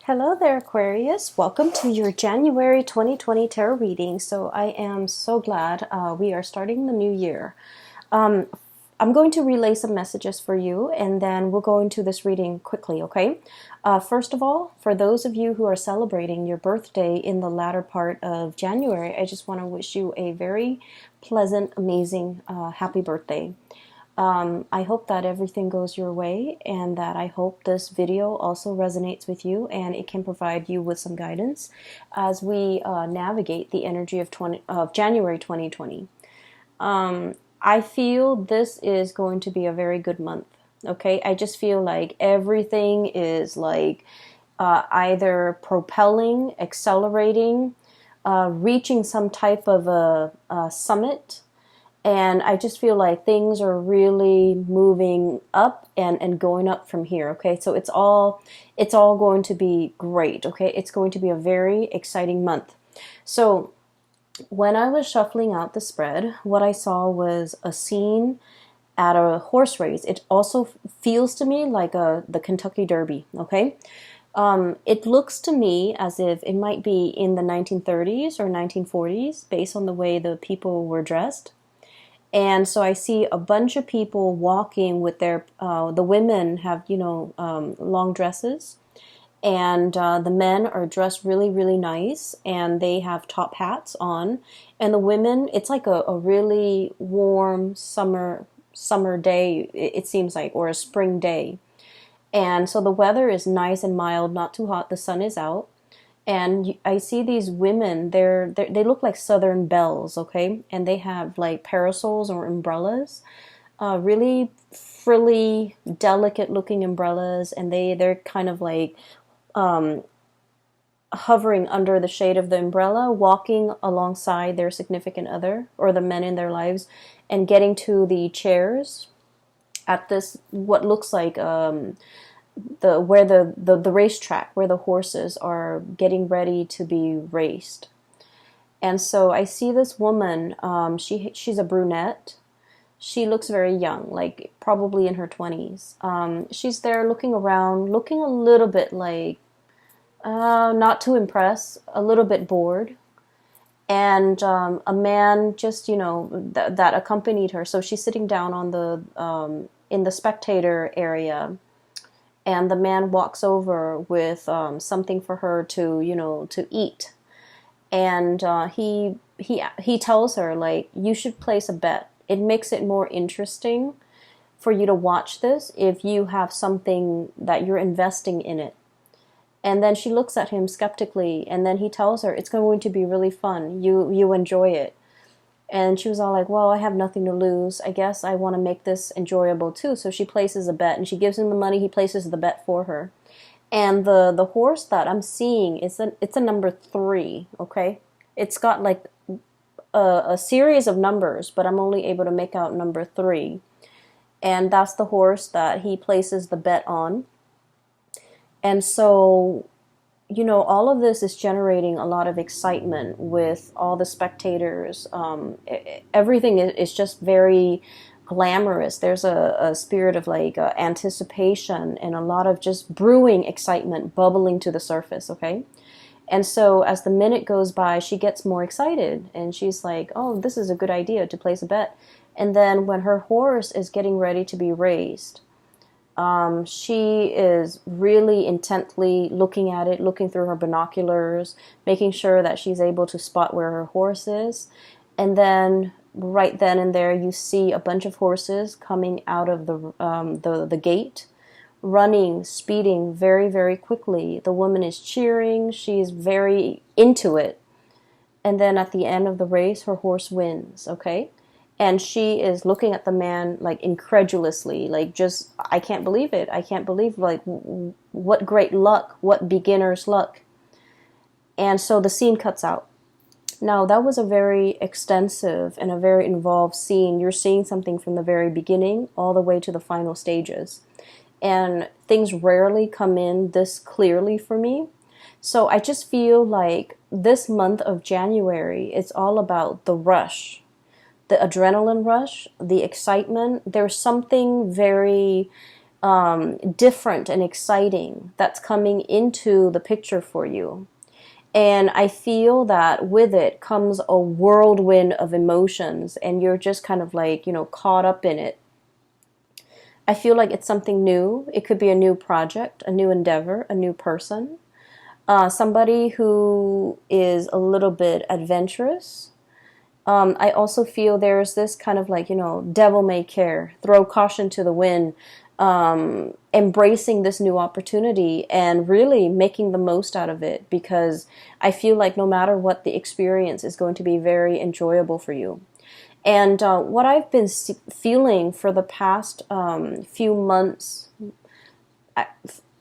Hello there, Aquarius. Welcome to your January 2020 tarot reading. So I am so glad we are starting the new year. Um, I'm going to relay some messages for you, and then we'll go into this reading quickly, okay? First of all, for those of you who are celebrating your birthday in the latter part of January, I just want to wish you a very pleasant, amazing, happy birthday. I hope that everything goes your way, and that I hope this video also resonates with you and it can provide you with some guidance as we navigate the energy of January 2020. I feel this is going to be a very good month. Okay, I just feel like everything is like either propelling, accelerating, reaching some type of a summit. And I just feel like things are really moving up and going up from here. Okay, so it's all going to be great. Okay, it's going to be a very exciting month. So when I was shuffling out the spread, what I saw was a scene at a horse race. It also feels to me like the Kentucky Derby. Okay, it looks to me as if it might be in the 1930s or 1940s, based on the way the people were dressed. And so I see a bunch of people walking with the women have, long dresses. And the men are dressed really, really nice. And they have top hats on. And the women, it's like a really warm summer day, it seems like, or a spring day. And so the weather is nice and mild, not too hot. The sun is out. And I see these women, they look like Southern belles, okay? And they have like parasols or umbrellas, really frilly, delicate looking umbrellas. And they're kind of like hovering under the shade of the umbrella, walking alongside their significant other or the men in their lives, and getting to the chairs at this, what looks like the racetrack where the horses are getting ready to be raced. And so I see this woman, she's a brunette. She looks very young, like probably in her 20s. She's there looking around, looking a little bit like not too impressed, a little bit bored. And a man just, that accompanied her. So she's sitting down on in the spectator area. And the man walks over with something for her to eat, and he tells her, like, you should place a bet. It makes it more interesting for you to watch this if you have something that you're investing in it. And then she looks at him skeptically, and then he tells her it's going to be really fun. You enjoy it. And she was all like, well, I have nothing to lose. I guess I want to make this enjoyable too. So she places a bet, and she gives him the money. He places the bet for her. And the horse that I'm seeing, it's a number 3, okay? It's got like a series of numbers, but I'm only able to make out number 3. And that's the horse that he places the bet on. And so, all of this is generating a lot of excitement with all the spectators. Everything is just very glamorous. There's a spirit of like anticipation and a lot of just brewing excitement bubbling to the surface, okay? And so as the minute goes by, she gets more excited, and she's like, oh, this is a good idea to place a bet. And then when her horse is getting ready to be raised, she is really intently looking at it, looking through her binoculars, making sure that she's able to spot where her horse is. And then right then and there, you see a bunch of horses coming out of the gate, running, speeding very, very quickly. The woman is cheering. She's very into it. And then at the end of the race, her horse wins, okay? And she is looking at the man like incredulously, like just, I can't believe it. I can't believe, like, what great luck, what beginner's luck. And so the scene cuts out. Now, that was a very extensive and a very involved scene. You're seeing something from the very beginning all the way to the final stages. And things rarely come in this clearly for me. So I just feel like this month of January, it's all about the rush. The adrenaline rush, the excitement. There's something very different and exciting that's coming into the picture for you. And I feel that with it comes a whirlwind of emotions, and you're just kind of like, caught up in it. I feel like it's something new. It could be a new project, a new endeavor, a new person, somebody who is a little bit adventurous. I also feel there's this kind of like, devil may care, throw caution to the wind, embracing this new opportunity and really making the most out of it, because I feel like no matter what, the experience is going to be very enjoyable for you. And what I've been feeling for the past few months,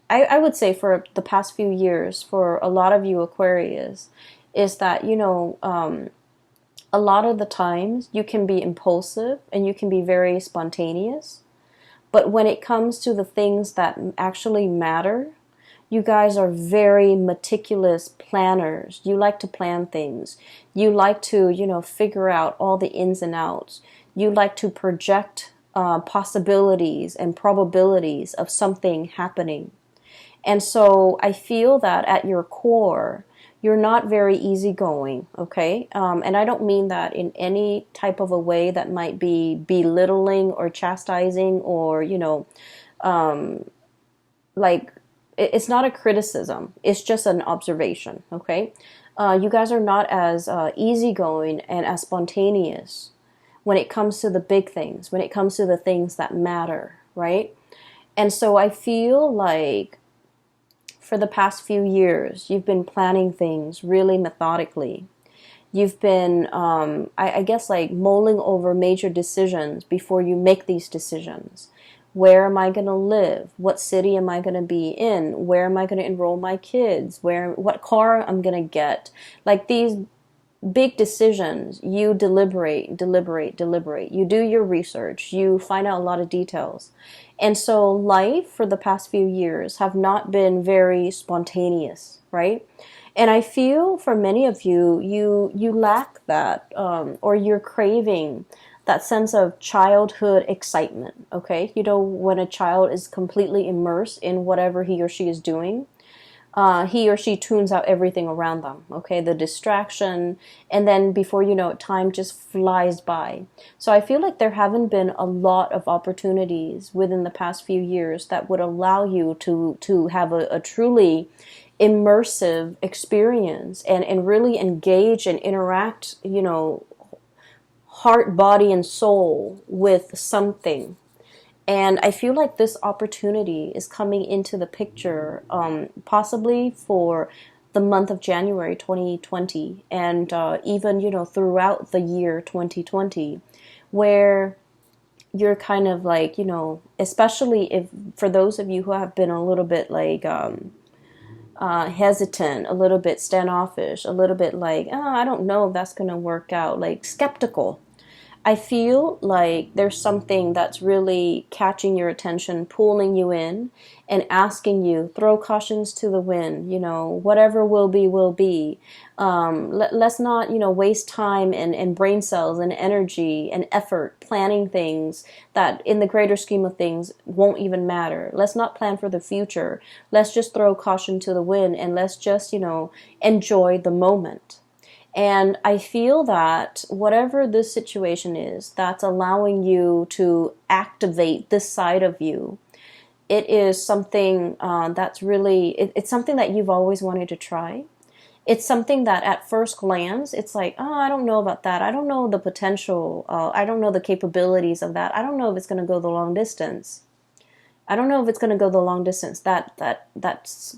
I would say for the past few years, for a lot of you Aquarius, is that, a lot of the times you can be impulsive and you can be very spontaneous. But when it comes to the things that actually matter, you guys are very meticulous planners. You like to plan things. You like to, figure out all the ins and outs. You like to project possibilities and probabilities of something happening. And so I feel that at your core, you're not very easygoing, okay? And I don't mean that in any type of a way that might be belittling or chastising or, like, it's not a criticism. It's just an observation, okay? You guys are not as easygoing and as spontaneous when it comes to the big things, when it comes to the things that matter, right? And so I feel like for the past few years, you've been planning things really methodically. You've been, I guess, like mulling over major decisions before you make these decisions. Where am I going to live? What city am I going to be in? Where am I going to enroll my kids? What car I'm going to get? Like these big decisions, you deliberate. You do your research. You find out a lot of details. And so life for the past few years have not been very spontaneous, right? And I feel for many of you, you lack that, or you're craving that sense of childhood excitement, okay? When a child is completely immersed in whatever he or she is doing, he or she tunes out everything around them, okay? The distraction, and then before you know it, time just flies by. So I feel like there haven't been a lot of opportunities within the past few years that would allow you to have a truly immersive experience and really engage and interact, heart, body, and soul with something. And I feel like this opportunity is coming into the picture, possibly for the month of January 2020, and even, throughout the year 2020, where you're kind of like, especially if for those of you who have been a little bit like hesitant, a little bit standoffish, a little bit like, oh, I don't know if that's going to work out, like skeptical. I feel like there's something that's really catching your attention, pulling you in, and asking you, throw cautions to the wind, whatever will be, will be. Let's not, waste time and brain cells and energy and effort planning things that in the greater scheme of things won't even matter. Let's not plan for the future. Let's just throw caution to the wind and let's just, enjoy the moment. And I feel that whatever this situation is that's allowing you to activate this side of you, it is something that's really, it's something that you've always wanted to try. It's something that at first glance, it's like, oh, I don't know about that. I don't know the potential. I don't know the capabilities of that. I don't know if it's going to go the long distance. I don't know if it's going to go the long distance. That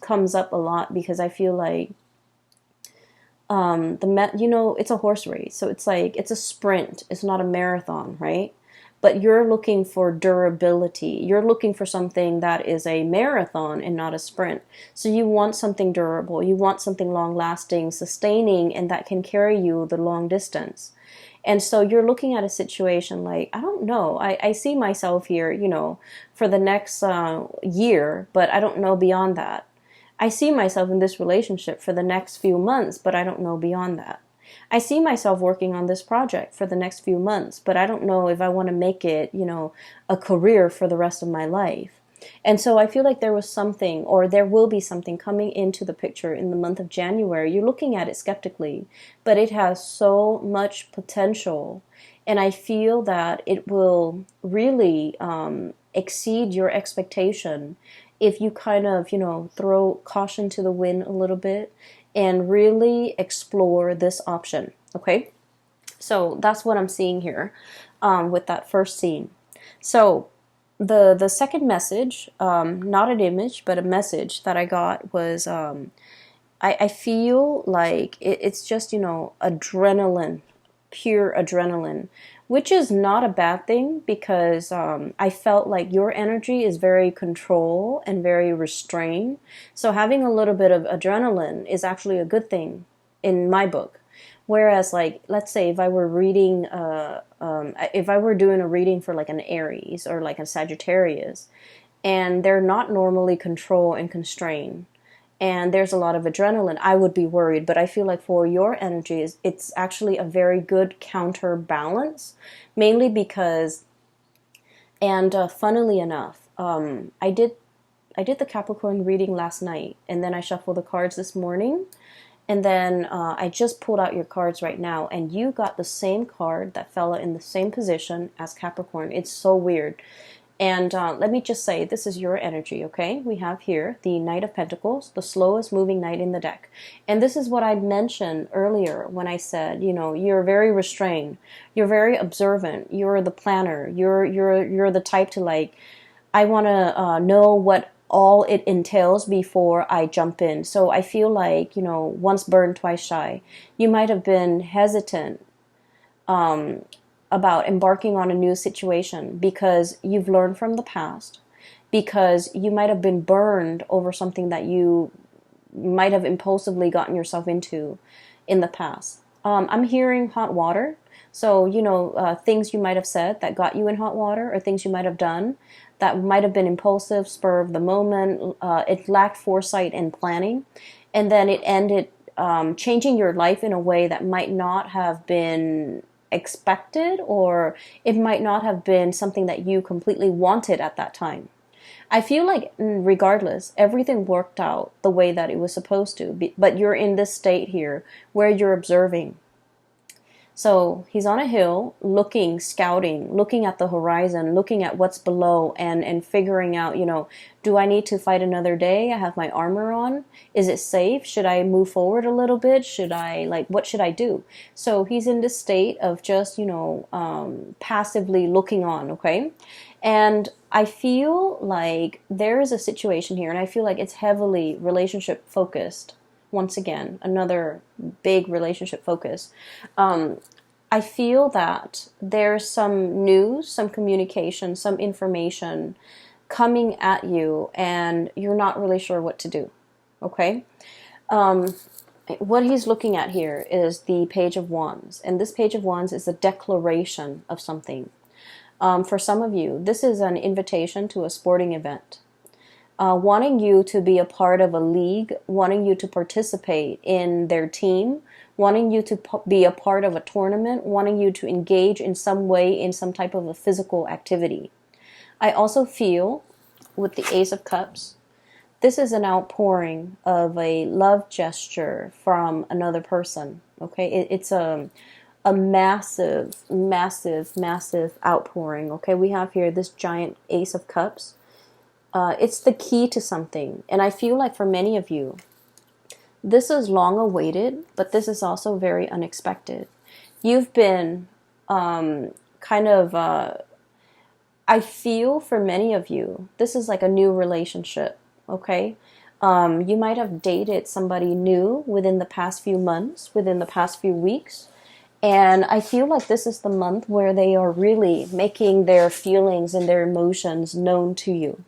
comes up a lot because I feel like it's a horse race, so it's like it's a sprint, it's not a marathon, right? But you're looking for durability. You're looking for something that is a marathon and not a sprint. So you want something durable, you want something long lasting, sustaining, and that can carry you the long distance. And so you're looking at a situation like, I don't know, I see myself here, for the next year, but I don't know beyond that. I see myself in this relationship for the next few months, but I don't know beyond that. I see myself working on this project for the next few months, but I don't know if I want to make it, a career for the rest of my life. And so I feel like there was something, or there will be something coming into the picture in the month of January. You're looking at it skeptically, but it has so much potential. And I feel that it will really exceed your expectation if you kind of, throw caution to the wind a little bit and really explore this option. Okay? So that's what I'm seeing here with that first scene. So the second message, not an image, but a message that I got was I feel like it's just, adrenaline, pure adrenaline, which is not a bad thing because I felt like your energy is very control and very restrained. So having a little bit of adrenaline is actually a good thing in my book. Whereas, like, let's say if I were reading, if I were doing a reading for like an Aries or like a Sagittarius, and they're not normally control and constrained, and there's a lot of adrenaline, I would be worried. But I feel like for your energies, it's actually a very good counterbalance, mainly because, and funnily enough, I did the Capricorn reading last night, and then I shuffled the cards this morning. And then I just pulled out your cards right now, and you got the same card that fell in the same position as Capricorn. It's so weird. And let me just say, this is your energy, okay? We have here the Knight of Pentacles, the slowest moving knight in the deck. And this is what I mentioned earlier when I said, you're very restrained. You're very observant. You're the planner. You're the type to, like, I want to know what all it entails before I jump in. So I feel like, once burned, twice shy. You might have been hesitant about embarking on a new situation because you've learned from the past, because you might have been burned over something that you might have impulsively gotten yourself into in the past. I'm hearing hot water. So, things you might have said that got you in hot water, or things you might have done that might have been impulsive, spur of the moment. It lacked foresight and planning. And then it ended changing your life in a way that might not have been expected, or it might not have been something that you completely wanted at that time. I feel like regardless, everything worked out the way that it was supposed to. But you're in this state here where you're observing. So he's on a hill looking, scouting, looking at the horizon, looking at what's below, and figuring out, do I need to fight another day? I have my armor on. Is it safe? Should I move forward a little bit? What should I do? So he's in this state of just, passively looking on, okay? And I feel like there is a situation here, and I feel like it's heavily relationship focused. Once again, another big relationship focus. I feel that there's some news, some communication, some information coming at you, and you're not really sure what to do. Okay? What he's looking at here is the Page of Wands, and this Page of Wands is a declaration of something. For some of you, this is an invitation to a sporting event. Wanting you to be a part of a league, wanting you to participate in their team, wanting you to be a part of a tournament, wanting you to engage in some way in some type of a physical activity. I also feel with the Ace of Cups, this is an outpouring of a love gesture from another person. Okay, it's a massive, massive, massive outpouring. Okay, we have here this giant Ace of Cups. It's the key to something. And I feel like for many of you, this is long awaited, but this is also very unexpected. You've been I feel for many of you, this is like a new relationship, okay? You might have dated somebody new within the past few months, within the past few weeks. And I feel like this is the month where they are really making their feelings and their emotions known to you.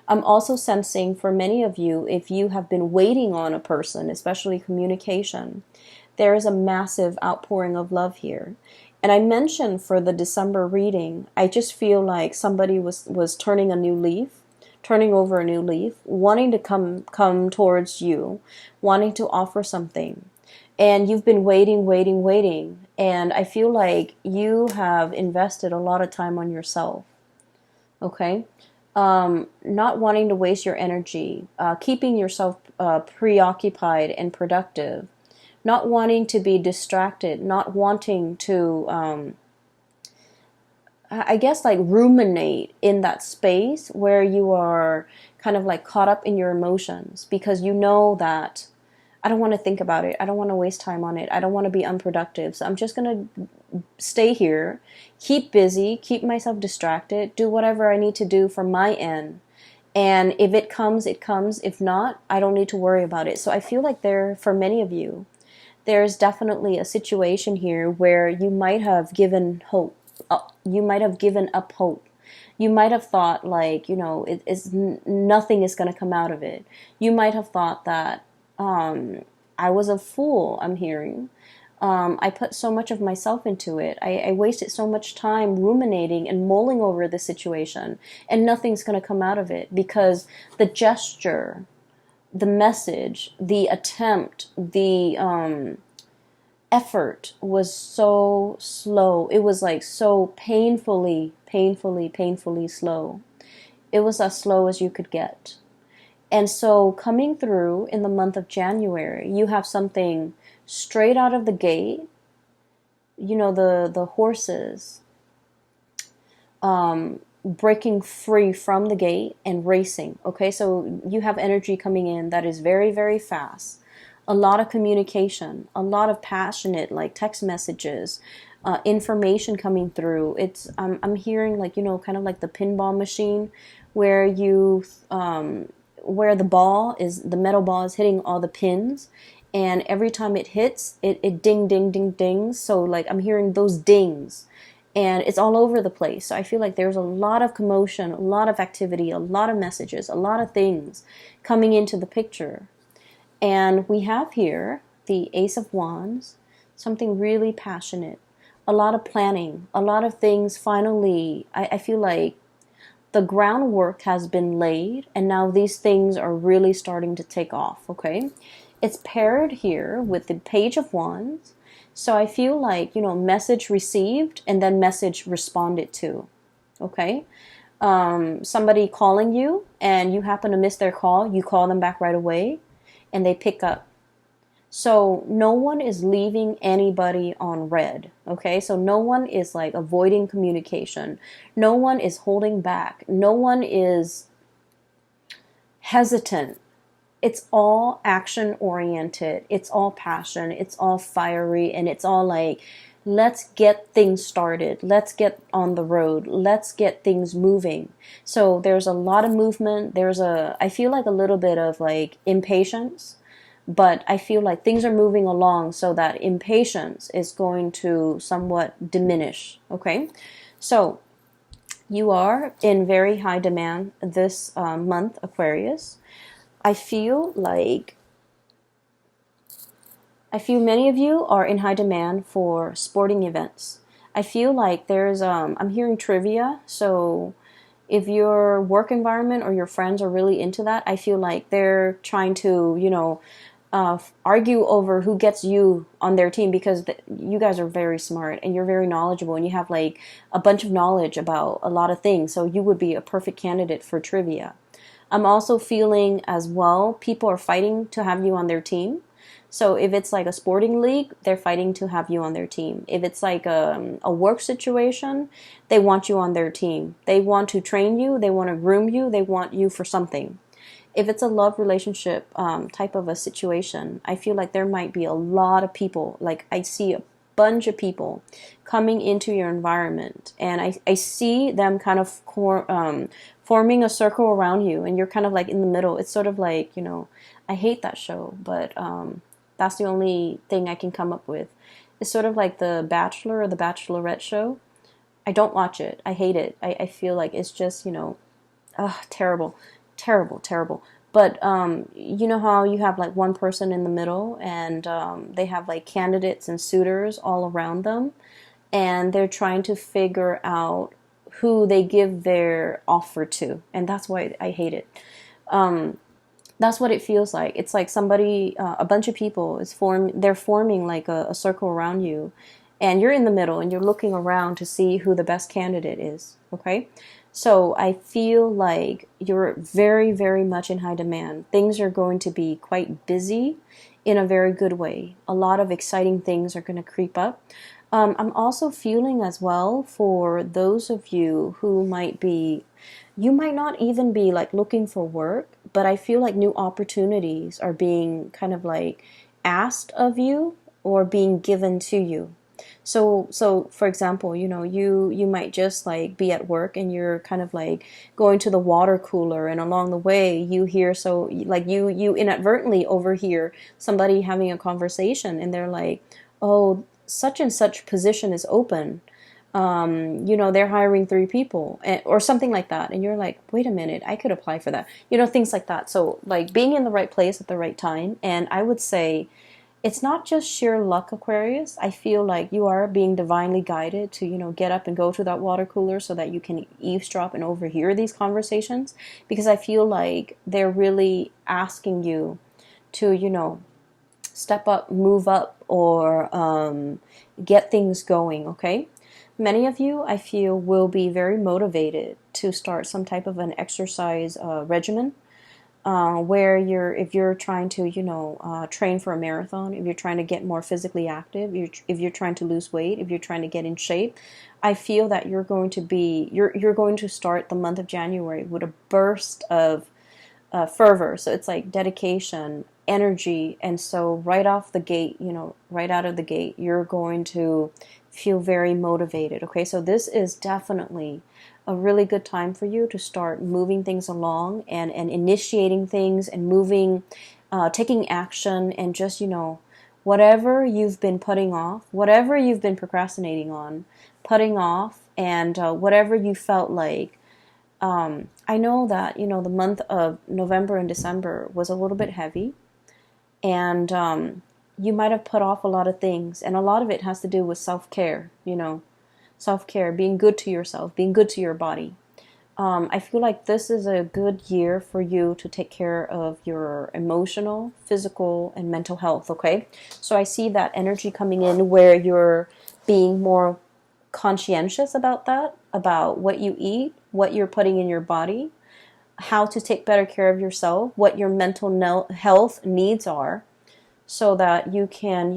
I'm also sensing for many of you, if you have been waiting on a person, especially communication, there is a massive outpouring of love here. And I mentioned for the December reading, I just feel like somebody was turning a new leaf, turning over a new leaf, wanting to come towards you, wanting to offer something. And you've been waiting. And I feel like you have invested a lot of time on yourself. Okay? Not wanting to waste your energy, keeping yourself preoccupied and productive, not wanting to be distracted, not wanting to, I guess, like ruminate in that space where you are kind of like caught up in your emotions, because you know that I don't want to think about it. I don't want to waste time on it. I don't want to be unproductive. So I'm just going to stay here, keep busy, keep myself distracted, do whatever I need to do from my end. And if it comes, it comes. If not, I don't need to worry about it. So I feel like for many of you, there's definitely a situation here where you might have given hope. You might have given up hope. You might have thought like, nothing is going to come out of it. You might have thought that I was a fool, I'm hearing. I put so much of myself into it. I wasted so much time ruminating and mulling over the situation, and nothing's going to come out of it because the gesture, the message, the attempt, the effort was so slow. It was like so painfully slow. It was as slow as you could get. And so coming through in the month of January, you have something straight out of the gate. The horses breaking free from the gate and racing. Okay, so you have energy coming in that is very, very fast. A lot of communication, a lot of passionate, like text messages, information coming through. I'm hearing like, kind of like the pinball machine where where the metal ball is hitting all the pins, and every time it hits, it ding, ding, ding, dings. So like I'm hearing those dings, and it's all over the place. So I feel like there's a lot of commotion, a lot of activity, a lot of messages, a lot of things coming into the picture. And we have here the Ace of Wands, something really passionate, a lot of planning, a lot of things. Finally, I feel like the groundwork has been laid, and now these things are really starting to take off, okay? It's paired here with the Page of Wands. So I feel like, message received and then message responded to, okay? Somebody calling you and you happen to miss their call, you call them back right away and they pick up. So no one is leaving anybody on red, okay? So no one is like avoiding communication. No one is holding back. No one is hesitant. It's all action oriented. It's all passion. It's all fiery. And it's all like, let's get things started. Let's get on the road. Let's get things moving. So there's a lot of movement. I feel like a little bit of like impatience. But I feel like things are moving along so that impatience is going to somewhat diminish, okay? So you are in very high demand this month, Aquarius. I feel many of you are in high demand for sporting events. I feel like I'm hearing trivia, so if your work environment or your friends are really into that, I feel like they're trying to, argue over who gets you on their team, because you guys are very smart and you're very knowledgeable and you have like a bunch of knowledge about a lot of things. So you would be a perfect candidate for trivia. I'm also feeling as well, people are fighting to have you on their team. So if it's like a sporting league, they're fighting to have you on their team. If it's like a work situation, they want you on their team. They want to train you. They want to groom you. They want you for something. If it's a love relationship type of a situation, I feel like there might be a lot of people. Like I see a bunch of people coming into your environment, and I see them kind of forming a circle around you, and you're kind of like in the middle. It's sort of like, I hate that show, but that's the only thing I can come up with. It's sort of like The Bachelor or The Bachelorette show. I don't watch it. I hate it. I feel like it's just, terrible. Terrible. But you know how you have like one person in the middle, and they have like candidates and suitors all around them, and they're trying to figure out who they give their offer to, and that's why I hate it. That's what it feels like. It's like somebody, a bunch of people they're forming like a circle around you, and you're in the middle and you're looking around to see who the best candidate is, okay? So I feel like you're very, very much in high demand. Things are going to be quite busy in a very good way. A lot of exciting things are going to creep up. I'm also feeling as well for those of you who might be, you might not even be like looking for work, but I feel like new opportunities are being kind of like asked of you or being given to you. So for example, you might just like be at work and you're kind of like going to the water cooler, and along the way you hear, so like you inadvertently overhear somebody having a conversation, and they're like, "Oh, such and such position is open. They're hiring 3 people," or something like that. And you're like, "Wait a minute, I could apply for that." Things like that. So like being in the right place at the right time. And I would say it's not just sheer luck, Aquarius. I feel like you are being divinely guided to, get up and go to that water cooler so that you can eavesdrop and overhear these conversations, because I feel like they're really asking you to, step up, move up, or get things going, okay? Many of you, I feel, will be very motivated to start some type of an exercise regimen, where if you're trying to, train for a marathon, if you're trying to get more physically active, if you're trying to lose weight, if you're trying to get in shape, I feel that you're going to start the month of January with a burst of fervor. So it's like dedication, energy, and so right off the gate, right out of the gate, you're going to feel very motivated. Okay, so this is definitely a really good time for you to start moving things along and initiating things and moving, taking action, and just, whatever you've been putting off, whatever you've been procrastinating on, putting off, and whatever you felt like. I know that, the month of November and December was a little bit heavy, and you might have put off a lot of things, and a lot of it has to do with self-care, self-care, being good to yourself, being good to your body. I feel like this is a good year for you to take care of your emotional, physical, and mental health, okay? So I see that energy coming in where you're being more conscientious about that, about what you eat, what you're putting in your body, how to take better care of yourself, what your mental health needs are, so that you can,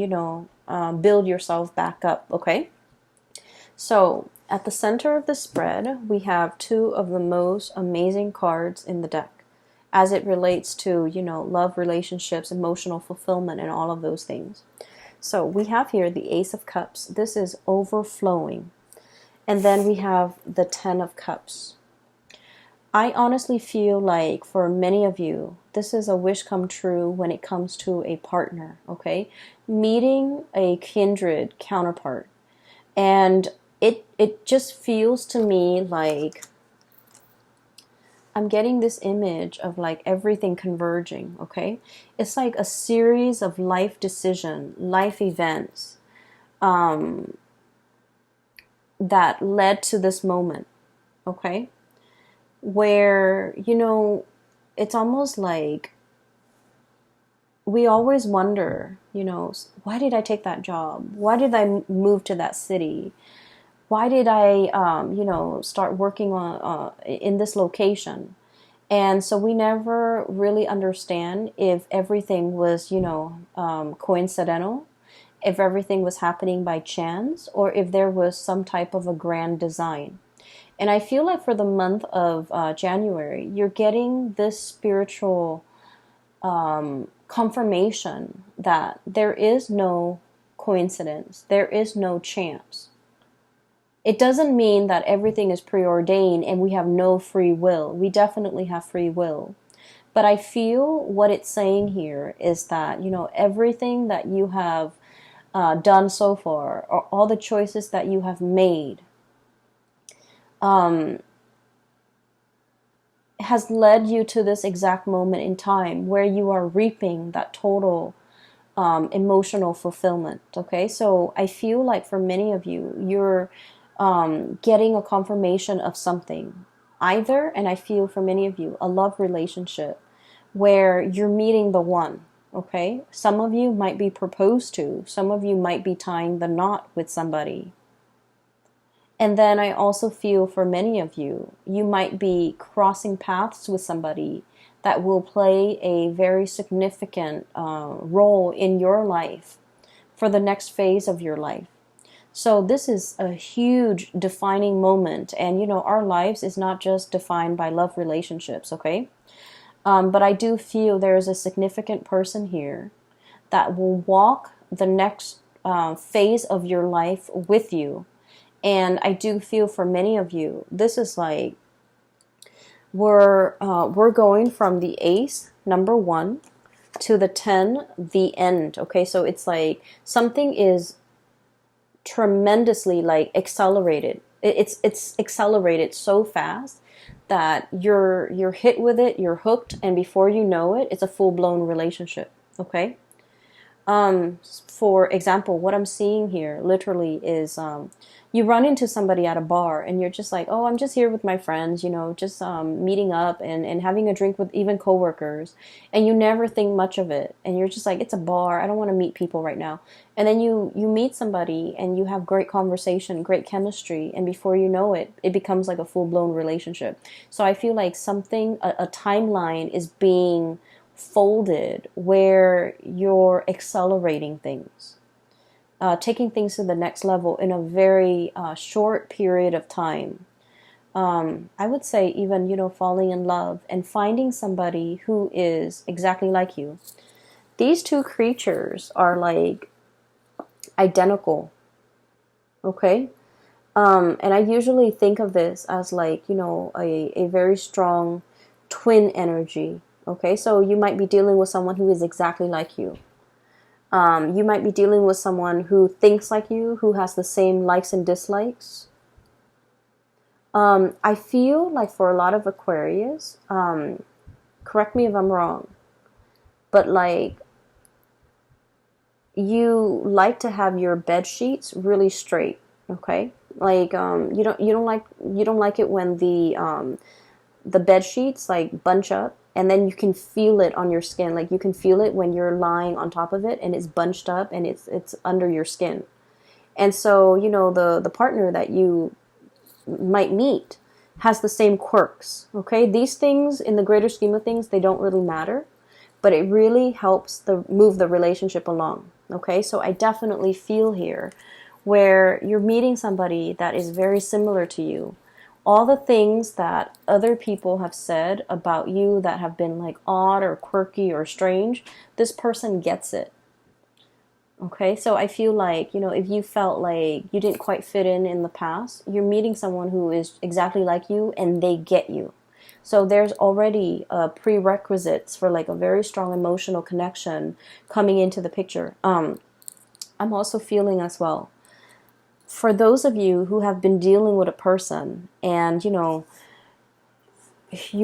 build yourself back up, okay? So at the center of the spread, we have 2 of the most amazing cards in the deck as it relates to, love, relationships, emotional fulfillment, and all of those things. So we have here the Ace of Cups. This is overflowing. And then we have the 10 of Cups. I honestly feel like for many of you, this is a wish come true when it comes to a partner, okay? Meeting a kindred counterpart. And it just feels to me like I'm getting this image of like everything converging, okay? It's like a series of life decision, life events that led to this moment, okay? Where, it's almost like we always wonder, why did I take that job? Why did I move to that city? Why did I, start working on in this location? And so we never really understand if everything was, coincidental, if everything was happening by chance, or if there was some type of a grand design. And I feel like for the month of January, you're getting this spiritual confirmation that there is no coincidence, there is no chance. It doesn't mean that everything is preordained and we have no free will. We definitely have free will. But I feel what it's saying here is that, everything that you have done so far, or all the choices that you have made, has led you to this exact moment in time where you are reaping that total emotional fulfillment. Okay, so I feel like for many of you, you're getting a confirmation of something. Either, and I feel for many of you, a love relationship where you're meeting the one. Okay, some of you might be proposed to, some of you might be tying the knot with somebody. And then I also feel for many of you, you might be crossing paths with somebody that will play a very significant role in your life for the next phase of your life. So this is a huge defining moment. And, our lives is not just defined by love relationships, okay? But I do feel there is a significant person here that will walk the next phase of your life with you. And I do feel for many of you, this is like we're going from the ace, number 1, to the 10, the end. Okay, so it's like something is tremendously like accelerated. It's accelerated so fast that you're hit with it, you're hooked, and before you know it, it's a full-blown relationship. Okay. For example, what I'm seeing here literally is you run into somebody at a bar and you're just like, oh, I'm just here with my friends, just meeting up and having a drink with even coworkers, and you never think much of it, and you're just like, it's a bar, I don't want to meet people right now. And then you meet somebody and you have great conversation, great chemistry, and before you know it, it becomes like a full-blown relationship. So I feel like a timeline is being folded where you're accelerating things, taking things to the next level in a very short period of time. I would say even, falling in love and finding somebody who is exactly like you. These two creatures are like identical, okay? And I usually think of this as like, a very strong twin energy. Okay, so you might be dealing with someone who is exactly like you. You might be dealing with someone who thinks like you, who has the same likes and dislikes. I feel like for a lot of Aquarius, correct me if I'm wrong, but like you like to have your bed sheets really straight. Okay, like you don't like it when the bed sheets like bunch up. And then you can feel it on your skin. Like you can feel it when you're lying on top of it and it's bunched up and it's under your skin. And so, the partner that you might meet has the same quirks. Okay, these things in the greater scheme of things, they don't really matter, but it really helps move the relationship along. Okay, so I definitely feel here where you're meeting somebody that is very similar to you. All the things that other people have said about you that have been like odd or quirky or strange, this person gets it. Okay, so I feel like, if you felt like you didn't quite fit in the past, you're meeting someone who is exactly like you and they get you. So there's already prerequisites for like a very strong emotional connection coming into the picture. I'm also feeling as well, for those of you who have been dealing with a person and, you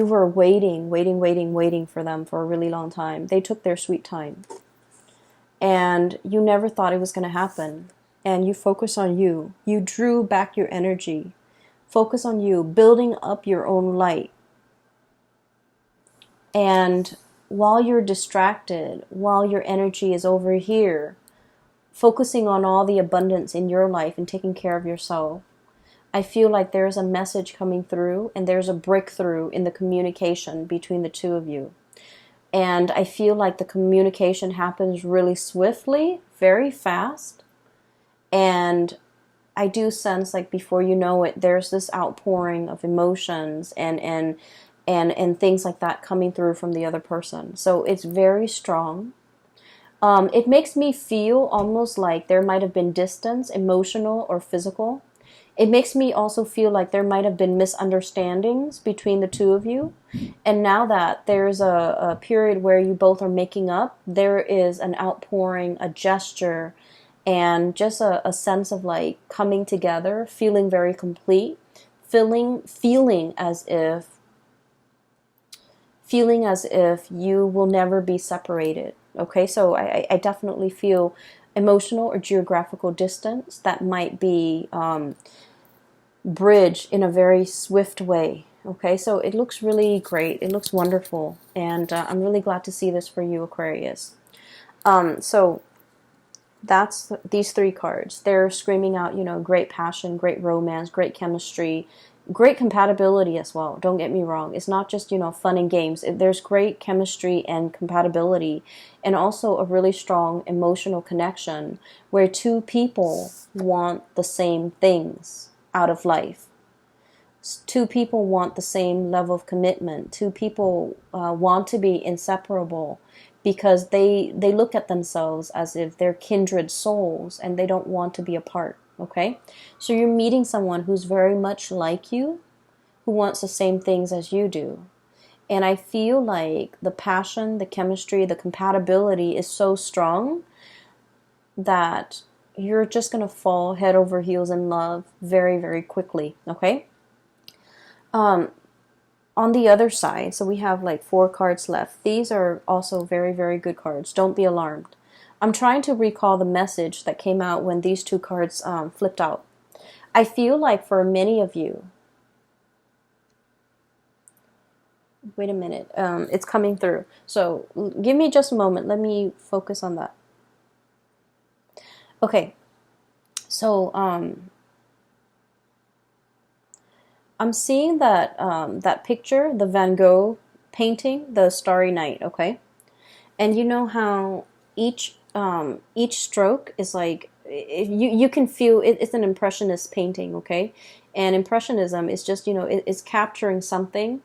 were waiting for them for a really long time. They took their sweet time. And you never thought it was going to happen. And you focus on you. You drew back your energy. Focus on you, building up your own light. And while you're distracted, while your energy is over here, focusing on all the abundance in your life and taking care of yourself, I feel like there's a message coming through and there's a breakthrough in the communication between the two of you. And I feel like the communication happens really swiftly, very fast. And I do sense like before you know it, there's this outpouring of emotions and things like that coming through from the other person. So it's very strong. It makes me feel almost like there might have been distance, emotional or physical. It makes me also feel like there might have been misunderstandings between the two of you. And now that there's a period where you both are making up, there is an outpouring, a gesture, and just a sense of like coming together, feeling very complete, feeling as if you will never be separated. Okay, so I definitely feel emotional or geographical distance that might be bridged in a very swift way. Okay, so it looks really great. It looks wonderful. And I'm really glad to see this for you, Aquarius. So That's these three cards. They're screaming out, you know, great passion, great romance, great chemistry, great compatibility as well. Don't get me wrong. It's not just, you know, fun and games. There's great chemistry and compatibility, and also a really strong emotional connection where two people want the same things out of life. Two people want the same level of commitment. Two people want to be inseparable because they look at themselves as if they're kindred souls and they don't want to be apart. Okay, so you're meeting someone who's very much like you, who wants the same things as you do. And I feel like the passion, the chemistry, the compatibility is so strong that you're just going to fall head over heels in love very, very quickly. Okay. On the other side, so we have like 4 cards left. These are also very, very good cards. Don't be alarmed. I'm trying to recall the message that came out when these 2 cards flipped out. I feel like for many of you, wait a minute, it's coming through. So give me just a moment. Let me focus on that. Okay, so I'm seeing that that picture, the Van Gogh painting, the Starry Night. Okay, and you know how each stroke is like you can feel it's an impressionist painting. Okay, and impressionism is just, you know, it's capturing something.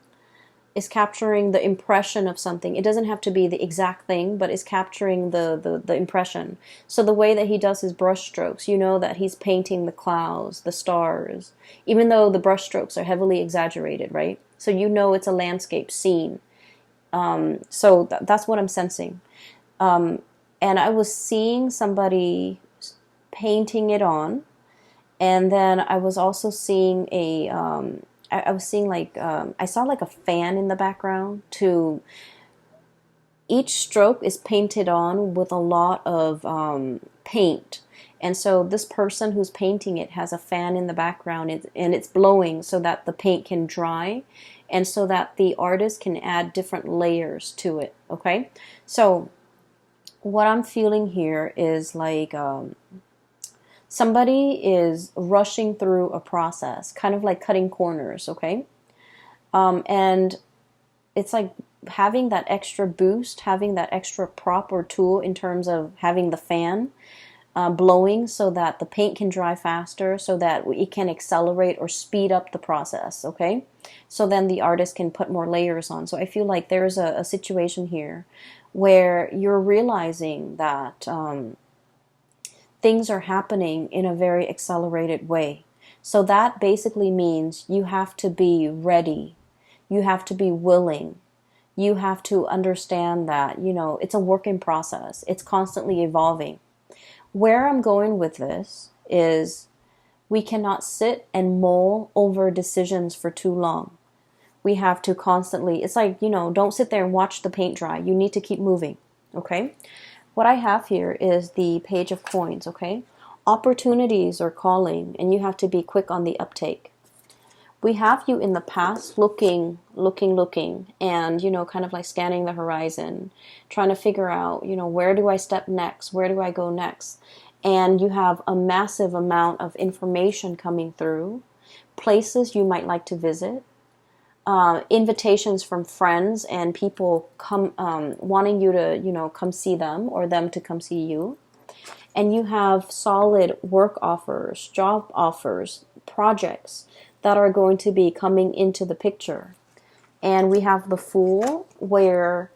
Is capturing the impression of something. It doesn't have to be the exact thing, but it's capturing the impression. So the way that he does his brush strokes, you know that he's painting the clouds, the stars, even though the brush strokes are heavily exaggerated, right? So you know it's a landscape scene. So that's what I'm sensing. And I was seeing somebody painting it on, and then I was also seeing I was seeing like, I saw like a fan in the background to, each stroke is painted on with a lot of paint. And so this person who's painting it has a fan in the background, and it's blowing so that the paint can dry and so that the artist can add different layers to it. Okay. So what I'm feeling here is like, somebody is rushing through a process, kind of like cutting corners, okay? And it's like having that extra boost, having that extra prop or tool in terms of having the fan blowing so that the paint can dry faster, so that it can accelerate or speed up the process, okay? So then the artist can put more layers on. So I feel like there's a situation here where you're realizing that things are happening in a very accelerated way. So that basically means you have to be ready. You have to be willing. You have to understand that, you know, it's a work in process. It's constantly evolving. Where I'm going with this is we cannot sit and mull over decisions for too long. We have to constantly, it's like, you know, don't sit there and watch the paint dry. You need to keep moving, okay? What I have here is the Page of Coins, okay? Opportunities are calling, and you have to be quick on the uptake. We have you in the past looking, and, you know, kind of like scanning the horizon, trying to figure out, you know, where do I step next? Where do I go next? And you have a massive amount of information coming through, places you might like to visit, invitations from friends and people come wanting you to, you know, come see them or them to come see you. And you have solid work offers, job offers, projects that are going to be coming into the picture. And we have the Fool, where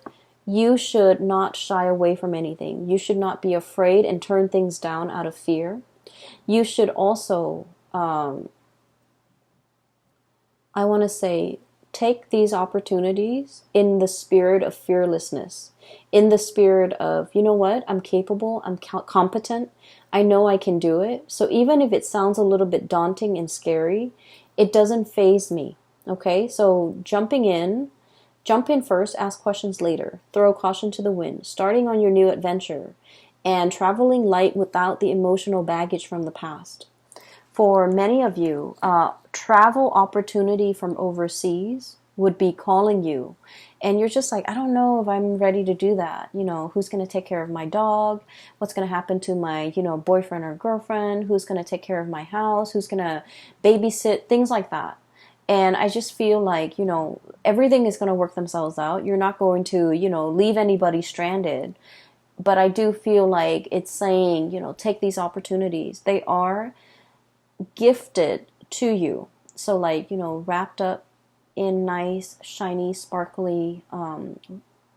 you should not shy away from anything. You should not be afraid and turn things down out of fear. You should also, I want to say, take these opportunities in the spirit of fearlessness, in the spirit of, you know what, I'm capable, I'm competent, I know I can do it. So even if it sounds a little bit daunting and scary, it doesn't faze me, okay? So jump in first, ask questions later, throw caution to the wind, starting on your new adventure, and traveling light without the emotional baggage from the past. For many of you, travel opportunity from overseas would be calling you. And you're just like, I don't know if I'm ready to do that. Who's going to take care of my dog? What's going to happen to my, boyfriend or girlfriend? Who's going to take care of my house? Who's going to babysit? Things like that. And I just feel like, everything is going to work themselves out. You're not going to, leave anybody stranded. But I do feel like it's saying, take these opportunities. They are gifted to you. So like, wrapped up in nice, shiny, sparkly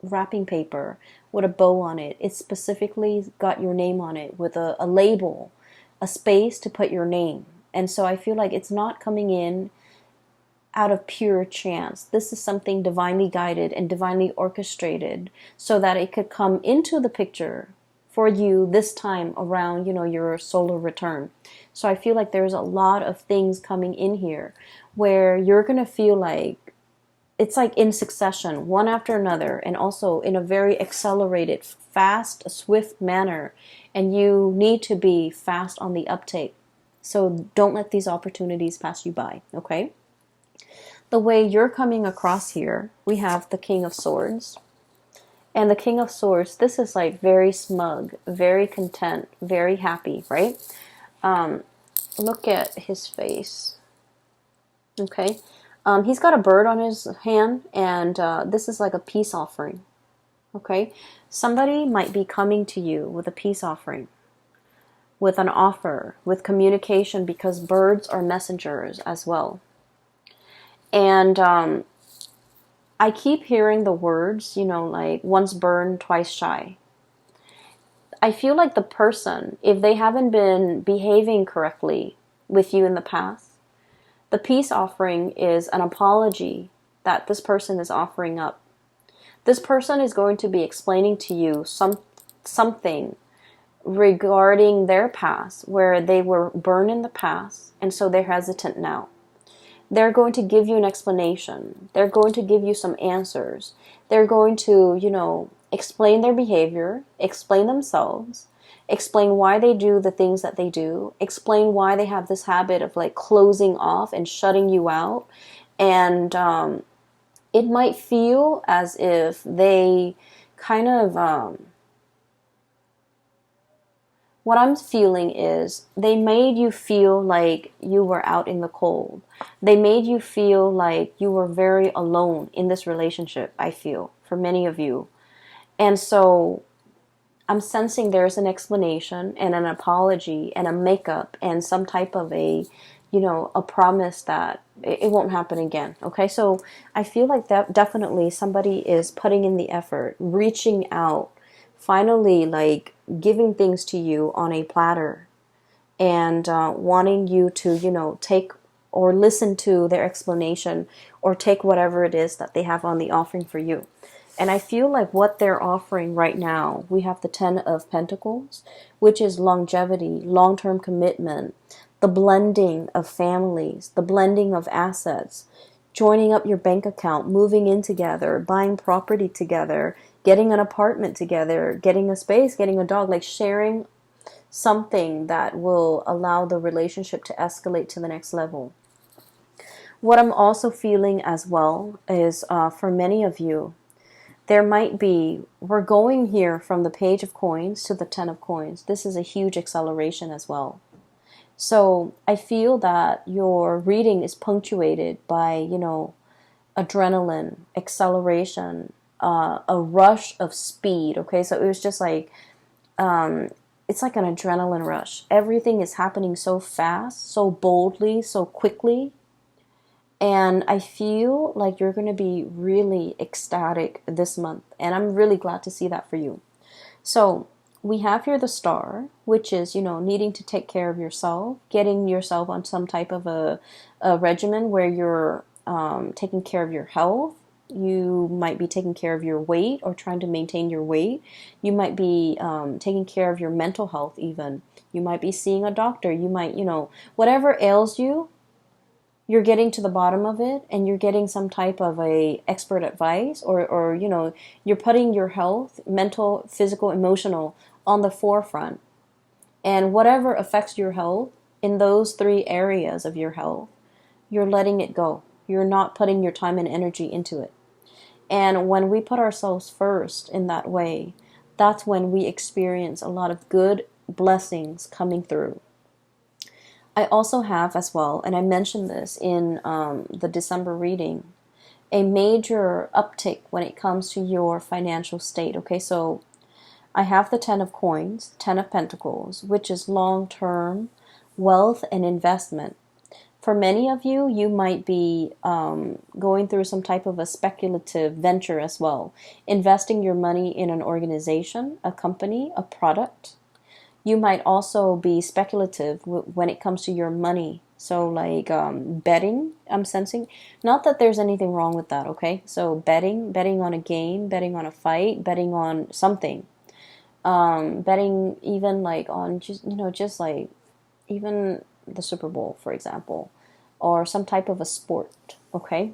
wrapping paper with a bow on it. It's specifically got your name on it with a label, a space to put your name. And so I feel like it's not coming in out of pure chance. This is something divinely guided and divinely orchestrated so that it could come into the picture for you this time around, your solar return. So I feel like there's a lot of things coming in here where you're going to feel like it's like in succession, one after another, and also in a very accelerated, fast, swift manner. And you need to be fast on the uptake. So don't let these opportunities pass you by, okay? The way you're coming across here, we have the King of Swords. And the King of Swords, this is like very smug, very content, very happy, right? Look at his face. Okay. He's got a bird on his hand, and this is like a peace offering. Okay. Somebody might be coming to you with a peace offering, with an offer, with communication, because birds are messengers as well. And I keep hearing the words, like once burned, twice shy. I feel like the person, if they haven't been behaving correctly with you in the past, the peace offering is an apology that this person is offering up. This person is going to be explaining to you something regarding their past, where they were burned in the past, and so they're hesitant now. They're going to give you an explanation. They're going to give you some answers. They're going to, explain their behavior, explain themselves, explain why they do the things that they do, explain why they have this habit of like closing off and shutting you out. And it might feel as if they kind of... what I'm feeling is they made you feel like you were out in the cold. They made you feel like you were very alone in this relationship, I feel, for many of you. And so I'm sensing there's an explanation and an apology and a makeup and some type of a promise that it won't happen again. Okay, so I feel like that definitely somebody is putting in the effort, reaching out, finally like giving things to you on a platter, and wanting you to take or listen to their explanation or take whatever it is that they have on the offering for you. And I feel like what they're offering right now, we have the 10 of Pentacles, which is longevity, long-term commitment, the blending of families, the blending of assets, joining up your bank account, moving in together, buying property together, getting an apartment together, getting a space, getting a dog, like sharing something that will allow the relationship to escalate to the next level. What I'm also feeling as well is for many of you, there might be, we're going here from the Page of Coins to the 10 of Coins. This is a huge acceleration as well. So I feel that your reading is punctuated by, adrenaline, acceleration, a rush of speed. Okay, so it was just like, it's like an adrenaline rush. Everything is happening so fast, so boldly, so quickly. And I feel like you're going to be really ecstatic this month. And I'm really glad to see that for you. So we have here the Star, which is, needing to take care of yourself, getting yourself on some type of a regimen where you're taking care of your health. You might be taking care of your weight or trying to maintain your weight. You might be taking care of your mental health even. You might be seeing a doctor. You might, whatever ails you, you're getting to the bottom of it, and you're getting some type of a expert advice, or you're putting your health, mental, physical, emotional, on the forefront. And whatever affects your health in those 3 areas of your health, you're letting it go. You're not putting your time and energy into it. And when we put ourselves first in that way, that's when we experience a lot of good blessings coming through. I also have as well, and I mentioned this in the December reading, a major uptick when it comes to your financial state. Okay, so I have the 10 of coins, 10 of pentacles, which is long-term wealth and investment. For many of you, you might be going through some type of a speculative venture as well, investing your money in an organization, a company, a product. You might also be speculative when it comes to your money. So like betting, I'm sensing. Not that there's anything wrong with that, okay? So betting on a game, betting on a fight, betting on something. Betting even like on just like even the Super Bowl, for example, or some type of a sport, okay?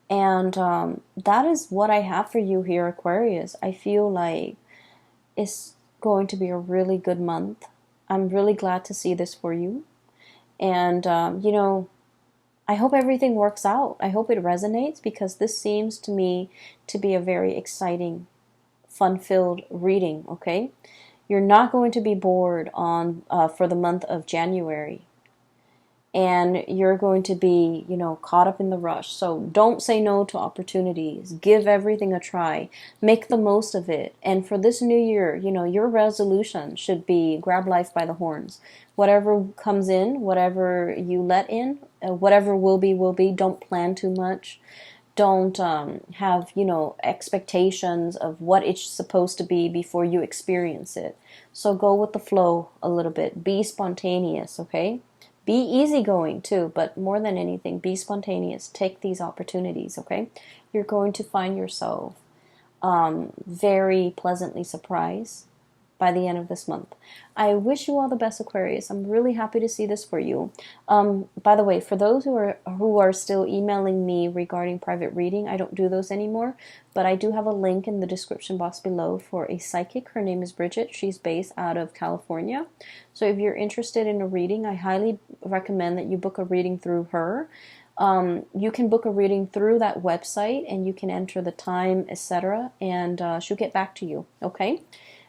And that is what I have for you here, Aquarius. I feel like it's going to be a really good month. I'm really glad to see this for you. And, I hope everything works out. I hope it resonates, because this seems to me to be a very exciting, fun-filled reading, okay? You're not going to be bored on for the month of January. And you're going to be, caught up in the rush. So don't say no to opportunities. Give everything a try. Make the most of it. And for this new year, your resolution should be grab life by the horns. Whatever comes in, whatever you let in, whatever will be, will be. Don't plan too much. Don't have, expectations of what it's supposed to be before you experience it. So go with the flow a little bit. Be spontaneous, okay? Be easygoing too, but more than anything, be spontaneous. Take these opportunities, okay? You're going to find yourself very pleasantly surprised by the end of this month. I wish you all the best, Aquarius. I'm really happy to see this for you. By the way, for those who are still emailing me regarding private reading, I don't do those anymore, but I do have a link in the description box below for a psychic. Her name is Bridget. She's based out of California. So if you're interested in a reading, I highly recommend that you book a reading through her. You can book a reading through that website, and you can enter the time, etc., and she'll get back to you, okay?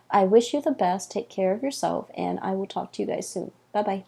I wish you the best. Take care of yourself, and I will talk to you guys soon. Bye-bye.